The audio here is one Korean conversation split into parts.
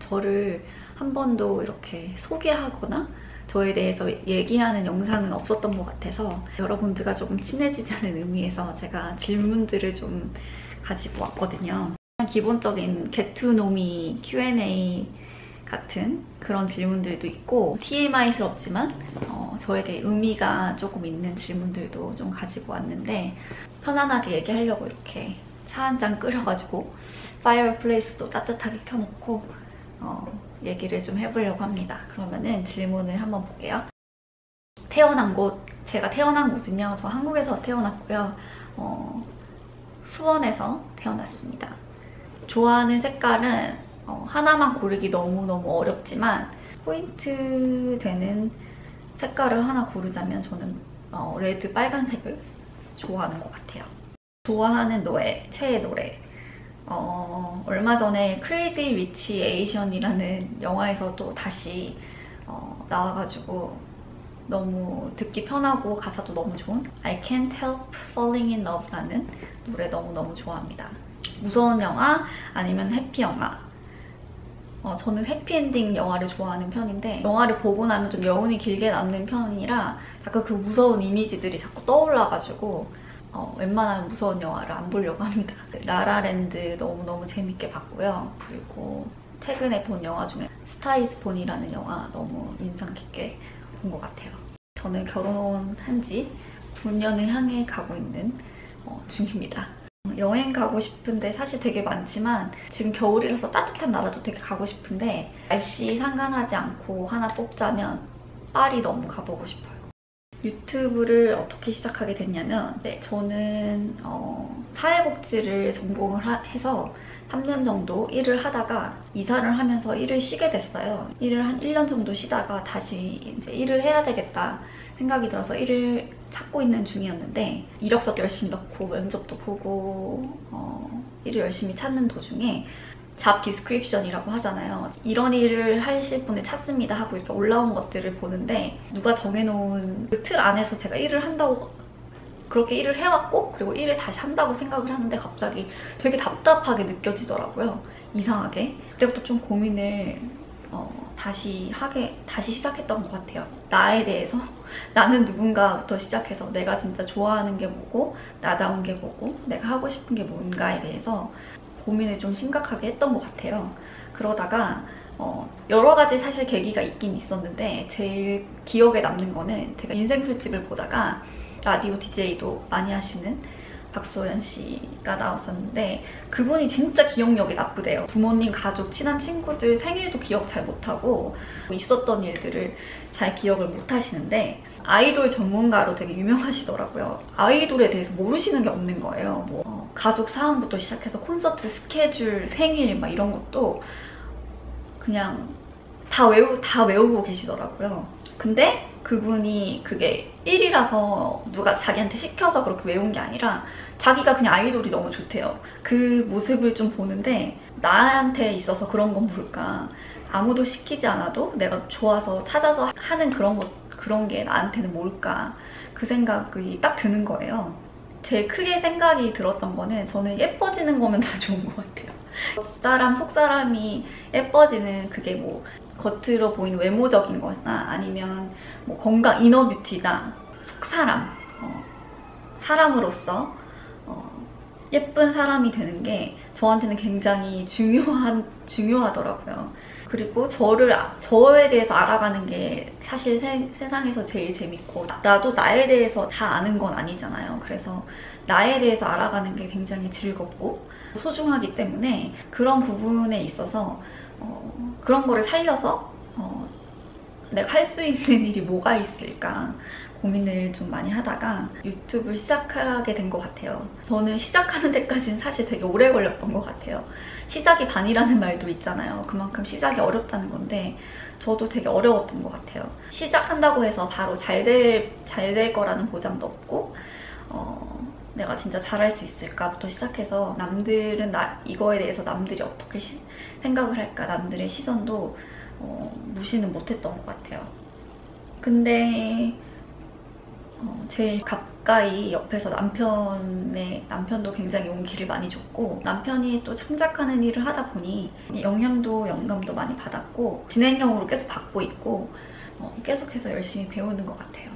저를 한 번도 이렇게 소개하거나 저에 대해서 얘기하는 영상은 없었던 것 같아서 여러분들과 조금 친해지자는 의미에서 제가 질문들을 좀 가지고 왔거든요. 기본적인 Get to Know Me Q&A 같은 그런 질문들도 있고 TMI스럽지만 저에게 의미가 조금 있는 질문들도 좀 가지고 왔는데 편안하게 얘기하려고 이렇게 차 한 잔 끓여가지고 파이어플레이스도 따뜻하게 켜놓고 얘기를 좀 해보려고 합니다. 그러면은 질문을 한번 볼게요. 태어난 곳, 제가 태어난 곳은요, 저 한국에서 태어났고요. 수원에서 태어났습니다. 좋아하는 색깔은 하나만 고르기 너무너무 어렵지만 포인트 되는 색깔을 하나 고르자면 저는 레드 빨간색을 좋아하는 것 같아요. 좋아하는 노래, 최애 노래. 얼마 전에 크레이지 리치 에이션이라는 영화에서 또 다시 나와가지고 너무 듣기 편하고 가사도 너무 좋은 I Can't Help Falling in Love라는 노래 너무너무 좋아합니다. 무서운 영화 아니면 해피 영화. 저는 해피엔딩 영화를 좋아하는 편인데 영화를 보고 나면 좀 여운이 길게 남는 편이라 약간 그 무서운 이미지들이 자꾸 떠올라가지고 웬만하면 무서운 영화를 안 보려고 합니다. 라라랜드 너무너무 재밌게 봤고요. 그리고 최근에 본 영화 중에 스타 이즈 본이라는 영화 너무 인상 깊게 본 것 같아요. 저는 결혼한 지 9년을 향해 가고 있는 중입니다. 여행 가고 싶은데 사실 되게 많지만 지금 겨울이라서 따뜻한 나라도 되게 가고 싶은데 날씨 상관하지 않고 하나 뽑자면 파리 너무 가보고 싶어요. 유튜브를 어떻게 시작하게 됐냐면 저는 사회복지를 전공을 해서 3년 정도 일을 하다가 이사를 하면서 일을 쉬게 됐어요. 일을 한 1년 정도 쉬다가 다시 이제 일을 해야 되겠다 생각이 들어서 일을 찾고 있는 중이었는데 이력서 열심히 넣고 면접도 보고 일을 열심히 찾는 도중에 잡 디스크립션이라고 하잖아요. 이런 일을 하실 분을 찾습니다 하고 이렇게 올라온 것들을 보는데 누가 정해놓은 그 틀 안에서 제가 일을 한다고 그렇게 일을 해왔고 그리고 일을 다시 한다고 생각을 하는데 갑자기 되게 답답하게 느껴지더라고요. 이상하게. 그때부터 좀 고민을 다시 시작했던 것 같아요. 나에 대해서 나는 누군가부터 시작해서 내가 진짜 좋아하는 게 뭐고 나다운 게 뭐고 내가 하고 싶은 게 뭔가에 대해서 고민을 좀 심각하게 했던 것 같아요. 그러다가 여러 가지 사실 계기가 있긴 있었는데 제일 기억에 남는 거는 제가 인생 술집을 보다가 라디오 DJ도 많이 하시는 박소연 씨가 나왔었는데 그분이 진짜 기억력이 나쁘대요. 부모님, 가족, 친한 친구들 생일도 기억 잘 못하고 있었던 일들을 잘 기억을 못 하시는데 아이돌 전문가로 되게 유명하시더라고요. 아이돌에 대해서 모르시는 게 없는 거예요. 가족 사항부터 시작해서 콘서트 스케줄, 생일 막 이런 것도 그냥 다 외우고 계시더라고요. 근데 그분이 그게 일이라서 누가 자기한테 시켜서 그렇게 외운 게 아니라 자기가 그냥 아이돌이 너무 좋대요. 그 모습을 좀 보는데 나한테 있어서 그런 건 뭘까? 아무도 시키지 않아도 내가 좋아서 찾아서 하는 그런 게 나한테는 뭘까? 그 생각이 딱 드는 거예요. 제일 크게 생각이 들었던 거는 저는 예뻐지는 거면 다 좋은 것 같아요. 겉사람, 속사람이 예뻐지는 그게 뭐 겉으로 보이는 외모적인 거나 아니면 뭐 건강, 이너 뷰티다, 속사람, 사람으로서 예쁜 사람이 되는 게 저한테는 굉장히 중요하더라고요. 그리고 저에 대해서 알아가는 게 사실 세상에서 제일 재밌고 나도 나에 대해서 다 아는 건 아니잖아요. 그래서 나에 대해서 알아가는 게 굉장히 즐겁고 소중하기 때문에 그런 부분에 있어서 그런 거를 살려서 내가 할 수 있는 일이 뭐가 있을까 고민을 좀 많이 하다가 유튜브를 시작하게 된 것 같아요. 저는 시작하는 데까지는 사실 되게 오래 걸렸던 것 같아요. 시작이 반이라는 말도 있잖아요. 그만큼 시작이 어렵다는 건데 저도 되게 어려웠던 것 같아요. 시작한다고 해서 바로 잘 될 거라는 보장도 없고 내가 진짜 잘할 수 있을까부터 시작해서 남들은 이거에 대해서 남들이 어떻게 생각을 할까 남들의 시선도 무시는 못했던 것 같아요. 근데 제일 가까이 옆에서 남편도 굉장히 용기를 많이 줬고, 남편이 또 창작하는 일을 하다 보니 영향도 영감도 많이 받았고 진행형으로 계속 받고 있고 계속해서 열심히 배우는 것 같아요.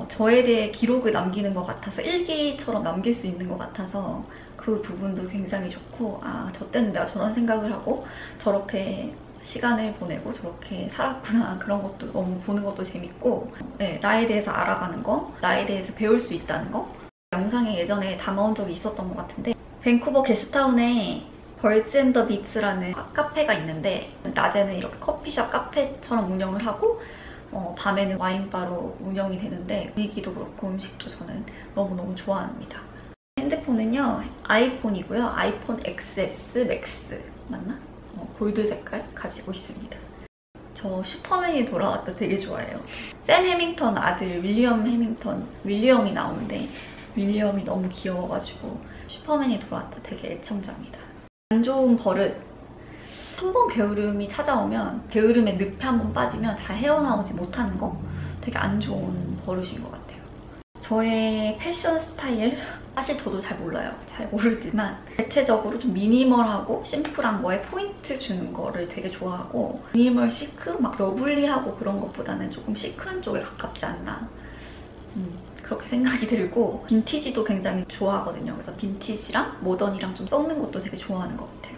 저에 대해 기록을 남기는 것 같아서, 일기처럼 남길 수 있는 것 같아서 그 부분도 굉장히 좋고, 저 때는 내가 저런 생각을 하고 저렇게 시간을 보내고 저렇게 살았구나, 그런 것도 너무 보는 것도 재밌고, 네, 나에 대해서 알아가는 거, 나에 대해서 배울 수 있다는 거. 영상에 예전에 담아온 적이 있었던 것 같은데, 밴쿠버 게스트타운에 벌즈 앤 더 비츠라는 카페가 있는데, 낮에는 이렇게 커피숍 카페처럼 운영을 하고 밤에는 와인바로 운영이 되는데, 분위기도 그렇고 음식도 저는 너무너무 좋아합니다. 핸드폰은요, 아이폰이고요. 아이폰 XS 맥스 맞나? 골드 색깔 가지고 있습니다. 저 슈퍼맨이 돌아왔다 되게 좋아해요. 샘 해밍턴 아들 윌리엄이 나오는데 윌리엄이 너무 귀여워가지고 슈퍼맨이 돌아왔다 되게 애청자입니다. 안 좋은 버릇. 한번 게으름이 찾아오면, 게으름에 늪에 한번 빠지면 잘 헤어나오지 못하는 거, 되게 안 좋은 버릇인 것 같아요. 저의 패션 스타일, 사실 저도 잘 몰라요. 잘 모르지만 대체적으로 좀 미니멀하고 심플한 거에 포인트 주는 거를 되게 좋아하고, 미니멀 시크, 막 러블리하고 그런 것보다는 조금 시크한 쪽에 가깝지 않나, 그렇게 생각이 들고, 빈티지도 굉장히 좋아하거든요. 그래서 빈티지랑 모던이랑 좀 섞는 것도 되게 좋아하는 것 같아요.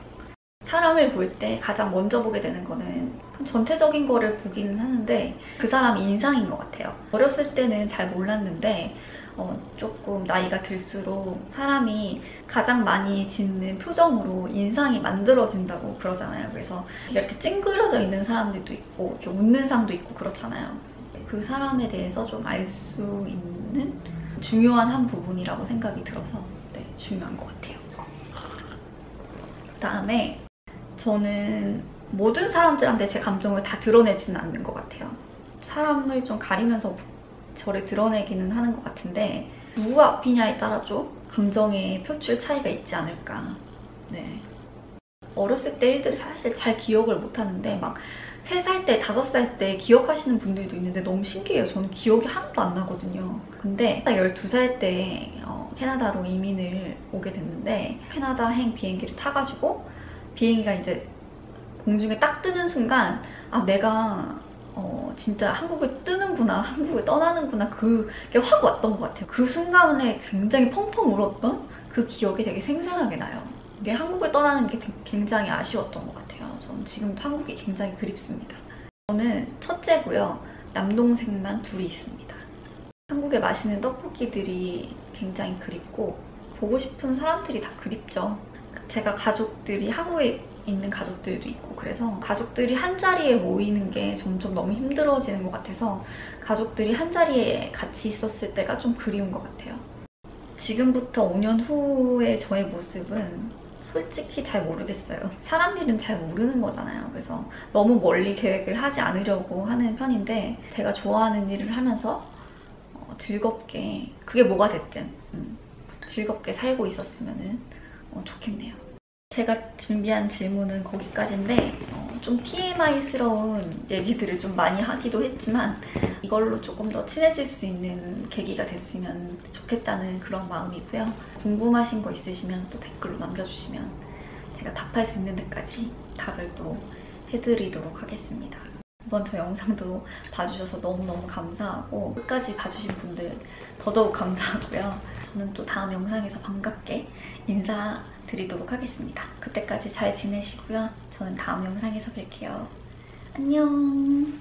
사람을 볼 때 가장 먼저 보게 되는 거는 전체적인 거를 보기는 하는데, 그 사람 인상인 것 같아요. 어렸을 때는 잘 몰랐는데 조금 나이가 들수록 사람이 가장 많이 짓는 표정으로 인상이 만들어진다고 그러잖아요. 그래서 이렇게 찡그려져 있는 사람들도 있고 이렇게 웃는 사람도 있고 그렇잖아요. 그 사람에 대해서 좀 알 수 있는 중요한 한 부분이라고 생각이 들어서 네, 중요한 것 같아요. 그다음에 저는 모든 사람들한테 제 감정을 다 드러내지는 않는 것 같아요. 사람을 좀 가리면서 저를 드러내기는 하는 것 같은데, 누구 앞이냐에 따라 좀 감정의 표출 차이가 있지 않을까. 네. 어렸을 때 일들을 사실 잘 기억을 못하는데, 막 3살 때, 5살 때 기억하시는 분들도 있는데 너무 신기해요. 저는 기억이 하나도 안 나거든요. 근데 12살 때 캐나다로 이민을 오게 됐는데, 캐나다행 비행기를 타가지고 비행기가 이제 공중에 딱 뜨는 순간, 내가 진짜 한국에 뜨는구나, 한국에 떠나는구나, 그게 확 왔던 것 같아요. 그 순간에 굉장히 펑펑 울었던 그 기억이 되게 생생하게 나요. 이게 한국에 떠나는 게 굉장히 아쉬웠던 것 같아요. 저는 지금도 한국이 굉장히 그립습니다. 저는 첫째고요. 남동생만 둘이 있습니다. 한국에 맛있는 떡볶이들이 굉장히 그립고, 보고 싶은 사람들이 다 그립죠. 제가 가족들이 한국에 있는 가족들도 있고, 그래서 가족들이 한자리에 모이는 게 점점 너무 힘들어지는 것 같아서 가족들이 한자리에 같이 있었을 때가 좀 그리운 것 같아요. 지금부터 5년 후의 저의 모습은 솔직히 잘 모르겠어요. 사람 일은 잘 모르는 거잖아요. 그래서 너무 멀리 계획을 하지 않으려고 하는 편인데, 제가 좋아하는 일을 하면서 즐겁게, 그게 뭐가 됐든 즐겁게 살고 있었으면 좋겠네요. 제가 준비한 질문은 거기까지인데, 좀 TMI스러운 얘기들을 좀 많이 하기도 했지만 이걸로 조금 더 친해질 수 있는 계기가 됐으면 좋겠다는 그런 마음이고요. 궁금하신 거 있으시면 또 댓글로 남겨주시면 제가 답할 수 있는 데까지 답을 또 해드리도록 하겠습니다. 이번 저 영상도 봐주셔서 너무너무 감사하고, 끝까지 봐주신 분들 더더욱 감사하고요. 저는 또 다음 영상에서 반갑게 인사드리도록 하겠습니다. 그때까지 잘 지내시고요. 저는 다음 영상에서 뵐게요. 안녕.